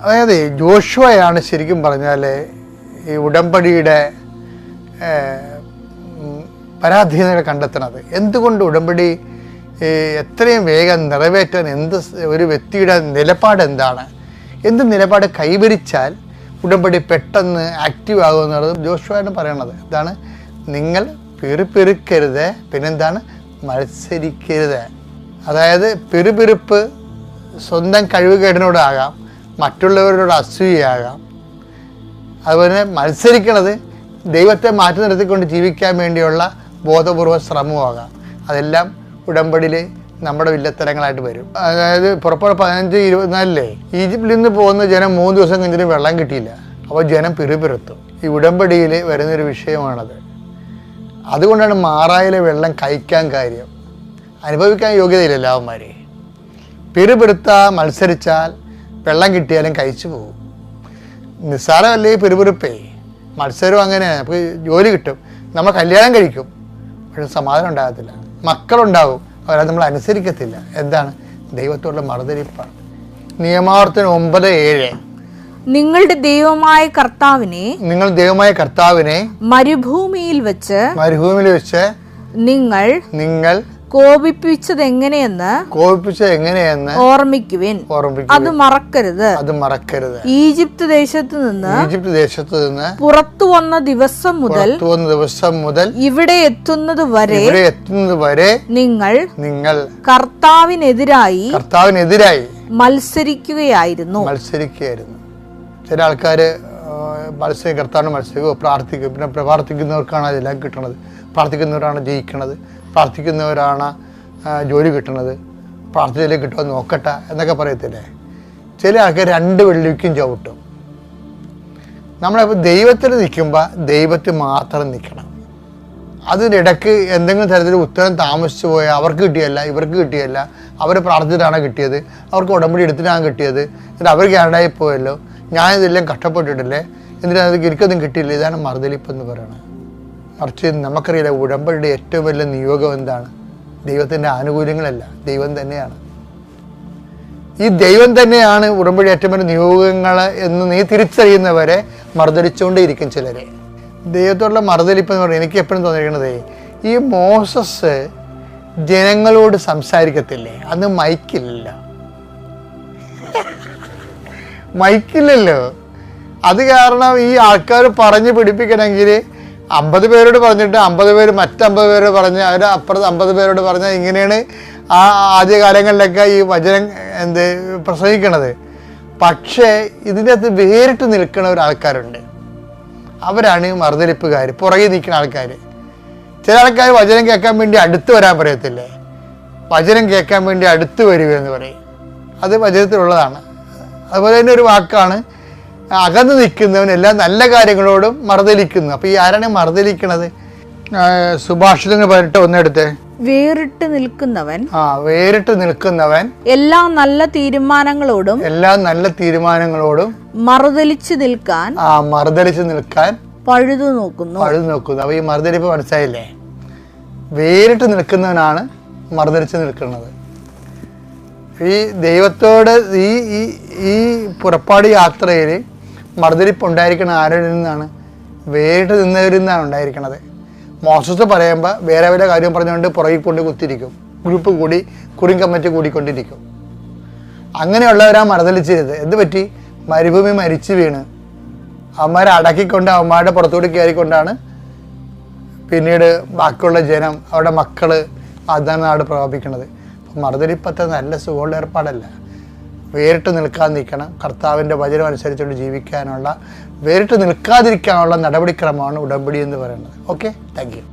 അതായത് ജോഷുവയാണ് ശരിക്കും പറഞ്ഞാൽ ഈ ഉടമ്പടിയുടെ പരാധീനതകൾ കണ്ടെത്തുന്നത്. എന്തുകൊണ്ട് ഉടമ്പടി എത്രയും വേഗം നിറവേറ്റാൻ ഒരു വ്യക്തിയുടെ നിലപാട് എന്താണ്, എന്ത് നിലപാട് കൈവരിച്ചാൽ ഉടമ്പടി പെട്ടെന്ന് ആക്റ്റീവ് ആകുമെന്നുള്ളത് ജോഷുവയാണ് പറയണത്. എന്താണ്? നിങ്ങൾ പിറുപിറുക്കരുത്, പിന്നെന്താണ്? മത്സരിക്കരുത്. അതായത് പിറുപിറുപ്പ് സ്വന്തം കഴിവുകേടിനോടാകാം, മറ്റുള്ളവരോട് അസൂയയാകാം. അതുപോലെ മത്സരിക്കണത് ദൈവത്തെ മാറ്റി നിർത്തിക്കൊണ്ട് ജീവിക്കാൻ വേണ്ടിയുള്ള ബോധപൂർവ ശ്രമമാകാം. അതെല്ലാം ഉടമ്പടിയിൽ നമ്മുടെ വില്ലത്തരങ്ങളായിട്ട് വരും. അതായത് പുറപ്പാട് 15:24 ഈജിപ്തിൽ നിന്ന് പോകുന്ന ജനം 3 ദിവസം കഴിഞ്ഞിട്ട് വെള്ളം കിട്ടിയില്ല. അപ്പോൾ ജനം പിറുപിറുത്തു. ഈ ഉടമ്പടിയിൽ വരുന്നൊരു വിഷയമാണത്. അതുകൊണ്ടാണ് മാറായിലെ വെള്ളം കഴിക്കാൻ കാര്യം. അനുഭവിക്കാൻ യോഗ്യതയില്ലല്ലോ അവന്മാർ. പിറുപിറുത്താൽ മത്സരിച്ചാൽ വെള്ളം കിട്ടിയാലും കഴിച്ചു പോകും. നിസ്സാരമല്ലേ പിറുപിറുപ്പേ. മത്സരം അങ്ങനെയാണ്. നമുക്ക് ജോലി കിട്ടും, നമ്മൾ കല്യാണം കഴിക്കും, പക്ഷെ സമാധാനം ഉണ്ടാകത്തില്ല. മക്കളുണ്ടാവും, അവരെ നമ്മൾ അനുസരിക്കത്തില്ല. എന്താണ്? ദൈവത്തോടുള്ള മറുതലിപ്പാണ്. നിയമാവർത്തനം 9:7 നിങ്ങളുടെ ദൈവമായ കർത്താവിനെ മരുഭൂമിയിൽ വെച്ച് നിങ്ങൾ കോപിപ്പിച്ചത് എങ്ങനെയെന്ന് ഓർമ്മിക്കുവിൻ. അത് മറക്കരുത്. ഈജിപ്ത് ദേശത്ത് നിന്ന് പുറത്തു വന്ന ദിവസം മുതൽ ഇവിടെ എത്തുന്നത് വരെ നിങ്ങൾ കർത്താവിനെതിരായി മത്സരിക്കുകയായിരുന്നു. ചില ആൾക്കാർ കർത്താവിന് മത്സരിക്കുക, പ്രാർത്ഥിക്കും. പിന്നെ പ്രാർത്ഥിക്കുന്നവർക്കാണ് അതെല്ലാം കിട്ടണത്, പ്രാർത്ഥിക്കുന്നവരാണ് ജയിക്കണത്, പ്രാർത്ഥിക്കുന്നവരാണ് ജോലി കിട്ടണത്, പ്രാർത്ഥനയിൽ കിട്ടുമോ നോക്കട്ടെ എന്നൊക്കെ പറയത്തില്ലേ. ചില ആൾക്കാർ 2 വെള്ളിക്കും ചവിട്ടും. നമ്മളിപ്പോൾ ദൈവത്തിൽ നിൽക്കുമ്പോൾ ദൈവത്തിൽ മാത്രം നിൽക്കണം. അതിനിടയ്ക്ക് എന്തെങ്കിലും തരത്തിൽ ഉത്തരം താമസിച്ചു പോയാൽ അവർക്ക് കിട്ടിയല്ല, ഇവർക്ക് കിട്ടിയല്ല, അവർ പ്രാർത്ഥിച്ചിട്ടാണ് കിട്ടിയത്, അവർക്ക് ഉടമ്പടി എടുത്തിട്ടാണ് കിട്ടിയത്, എന്നിട്ട് അവർ കേടായി പോയല്ലോ, ഞാനിതെല്ലാം കഷ്ടപ്പെട്ടിട്ടില്ലേ, എന്നിട്ട് അത് എനിക്കൊന്നും കിട്ടിയില്ല. ഇതാണ് മറുതലിപ്പെന്ന് പറയുന്നത്. മറിച്ച് നമുക്കറിയില്ല, ഉടമ്പടിയുടെ ഏറ്റവും വലിയ നിയോഗം എന്താണ്? ദൈവത്തിൻ്റെ ആനുകൂല്യങ്ങളല്ല, ദൈവം തന്നെയാണ്. ഈ ദൈവം തന്നെയാണ് ഉടമ്പടി ഏറ്റവും വലിയ നിയോഗങ്ങൾ എന്ന് നീ തിരിച്ചറിയുന്നവരെ മറുതലിച്ചുകൊണ്ടേയിരിക്കും ചിലരെ. ദൈവത്തോടുള്ള മറുതലിപ്പ് എന്ന് പറയുന്നത് എനിക്ക് എപ്പോഴും തോന്നിയിരിക്കുന്നത്, ഈ മോസസ് ജനങ്ങളോട് സംസാരിക്കത്തില്ലേ, അന്ന് മൈക്കില്ലല്ലോ. അത് കാരണം ഈ ആൾക്കാർ പറഞ്ഞ് പിടിപ്പിക്കണമെങ്കിൽ 50 പേരോട് പറഞ്ഞിട്ട് 50 പേര് മറ്റ് 50 പേരോട് പറഞ്ഞ് അവർ അപ്പുറത്ത് 50 പേരോട് പറഞ്ഞാൽ ഇങ്ങനെയാണ് ആദ്യകാലങ്ങളിലൊക്കെ ഈ വചനം പ്രസംഗിക്കണത്. പക്ഷേ ഇതിൻ്റെ അകത്ത് വേറിട്ട് നിൽക്കുന്ന ഒരാൾക്കാരുണ്ട്. അവരാണ് മറുതലിപ്പുകാർ, പുറകെ നിൽക്കുന്ന ആൾക്കാർ. ചില ആൾക്കാർ വചനം കേൾക്കാൻ വേണ്ടി അടുത്ത് വരാൻ പറയത്തില്ലേ, വചനം കേൾക്കാൻ വേണ്ടി അടുത്ത് വരിക എന്ന് പറയും. അത് വചനത്തിലുള്ളതാണ്. അതുപോലെ തന്നെ ഒരു വാക്കാണ് അകന്ന് നിൽക്കുന്നവൻ എല്ലാ നല്ല കാര്യങ്ങളോടും മറുതലിക്കുന്നു. അപ്പോൾ ഈ ആരാണ് മറുതലിക്കണത്? സുഭാഷിതങ്ങൾ 18:1 വേറിട്ട് നിൽക്കുന്നവൻ എല്ലാ നല്ല തീരുമാനങ്ങളോടും മറുതലിച്ച് നിൽക്കാൻ പഴുതു നോക്കുന്നു. അപ്പോൾ ഈ മറുതലിപ്പ് മനസ്സിലായില്ലേ? വേറിട്ട് നിൽക്കുന്നവനാണ് മറുതലിച്ച് നിൽക്കുന്നത്. ഈ ദൈവത്തോട് ഈ പുറപ്പാട് യാത്രയിൽ മറുതലിപ്പ് ഉണ്ടായിരിക്കുന്ന ആരിൽ നിന്നാണ്? വേറിട്ട് നിന്നവരിൽ നിന്നാണ് ഉണ്ടായിരിക്കണത്. മോസസ് പറയുമ്പോൾ വേറെ വല്ല കാര്യം പറഞ്ഞുകൊണ്ട് പുറകിൽ കൊണ്ട് കുത്തിരിക്കും, ഗ്രൂപ്പ് കൂടി കമ്മിറ്റി കൂടിക്കൊണ്ടിരിക്കും. അങ്ങനെയുള്ളവരാ മറുതലിച്ചിരുത്. എന്ത് പറ്റി? മരുഭൂമി മരിച്ചു വീണ് അവന്മാരെ അടക്കിക്കൊണ്ട് അവന്മാരുടെ പുറത്തോട്ട് കയറിക്കൊണ്ടാണ് പിന്നീട് ബാക്കിയുള്ള ജനം, അവരുടെ മക്കൾ അതാണ് നാട് പ്രാപിക്കുന്നത്. അപ്പം മറുതലിപ്പത്തെ നല്ല സുഖമുള്ള ഏർപ്പാടല്ല. വേറിട്ട് നിൽക്കണം. കർത്താവിൻ്റെ വചനം അനുസരിച്ചുകൊണ്ട് ജീവിക്കാനുള്ള, വേറിട്ട് നിൽക്കാതിരിക്കാനുള്ള നടപടിക്രമമാണ് ഉടമ്പടി എന്ന് പറയുന്നത്. Okay, thank you.